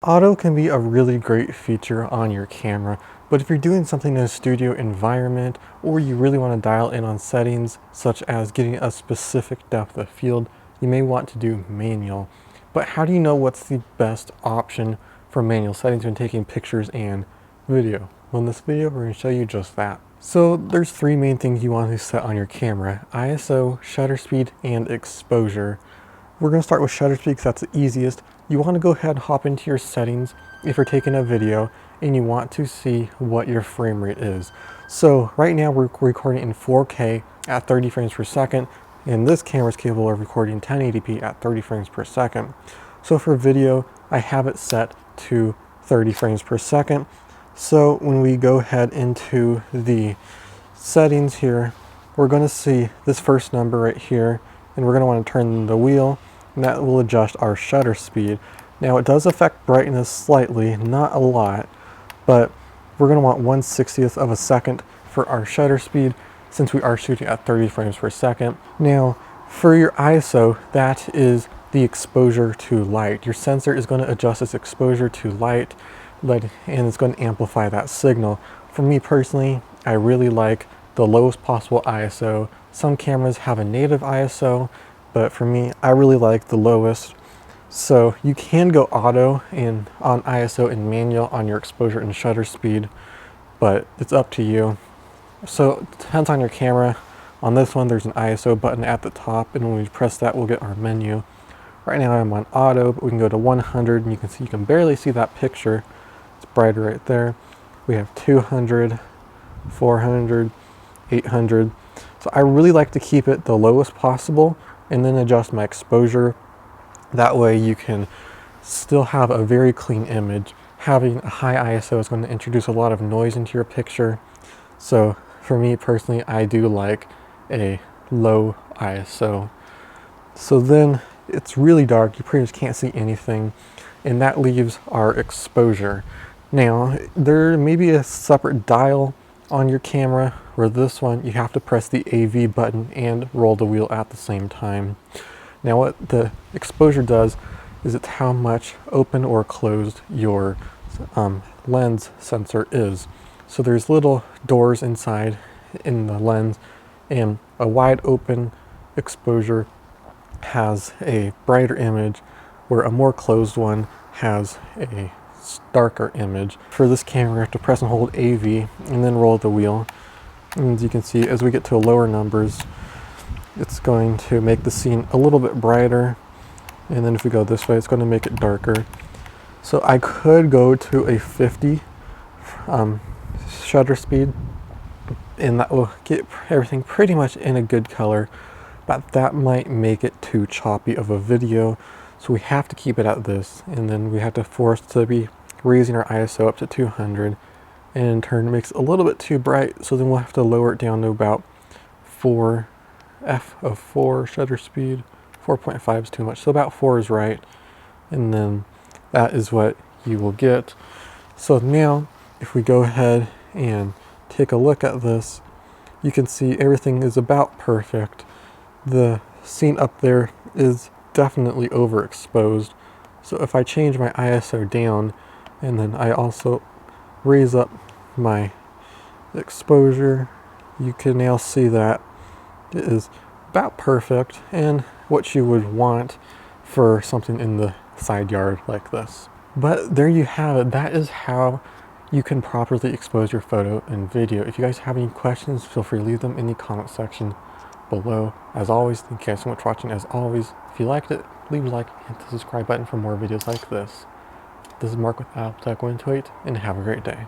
Auto can be a really great feature on your camera, but if you're doing something in a studio environment or you really want to dial in on settings such as getting a specific depth of field, you may want to do manual. But how do you know what's the best option for manual settings when taking pictures and video? Well, in this video, we're going to show you just that. So there's three main things you want to set on your camera: ISO, shutter speed, and exposure. We're going to start with shutter speed because that's the easiest. You want to go ahead and hop into your settings if you're taking a video and you want to see what your frame rate is. So right now we're recording in 4K at 30 frames per second, and this camera is capable of recording 1080p at 30 frames per second. So for video, I have it set to 30 frames per second. So when we go ahead into the settings here, we're going to see this first number right here, and we're going to want to turn the wheel, and that will adjust our shutter speed. Now it does affect brightness slightly, not a lot, but we're going to want 1/60th of a second for our shutter speed since we are shooting at 30 frames per second. Now for your ISO, that is the exposure to light. Your sensor is going to adjust its exposure to light, and it's going to amplify that signal. For me personally, I really like the lowest possible ISO. Some cameras have a native ISO, but for me, I really like the lowest. So you can go auto and on ISO and manual on your exposure and shutter speed, but it's up to you. So it depends on your camera. On this one, there's an ISO button at the top, and when we press that, we'll get our menu. Right now I'm on auto, but we can go to 100, and you can see, you can barely see that picture. It's brighter right there. We have 200, 400, 800. So I really like to keep it the lowest possible and then adjust my exposure. That way you can still have a very clean image. Having a high ISO is going to introduce a lot of noise into your picture. So for me personally, I do like a low ISO. So then it's really dark, you pretty much can't see anything, and that leaves our exposure. Now there may be a separate dial on your camera, where this one you have to press the AV button and roll the wheel at the same time. Now what the exposure does is it's how much open or closed your lens sensor is. So there's little doors inside in the lens, and a wide open exposure has a brighter image, where a more closed one has a darker image. For this camera, we have to press and hold AV and then roll the wheel. And as you can see, as we get to lower numbers, it's going to make the scene a little bit brighter. And then if we go this way, it's going to make it darker. So I could go to a 50 shutter speed, and that will get everything pretty much in a good color, but that might make it too choppy of a video. So we have to keep it at this, and then we have to force to be raising our ISO up to 200, and in turn it makes it a little bit too bright, so then we'll have to lower it down to about 4 shutter speed. 4.5 is too much, so about 4 is right, and then that is what you will get. So now if we go ahead and take a look at this, you can see everything is about perfect. The scene up there is definitely overexposed. So if I change my ISO down, and then I also raise up my exposure, you can now see that it is about perfect and what you would want for something in the side yard like this. But there you have it. That is how you can properly expose your photo and video. If you guys have any questions, feel free to leave them in the comment section below. As always, thank you guys so much for watching. As always, if you liked it, leave a like and hit the subscribe button for more videos like this. This is Mark with Apple Tech 128, and have a great day.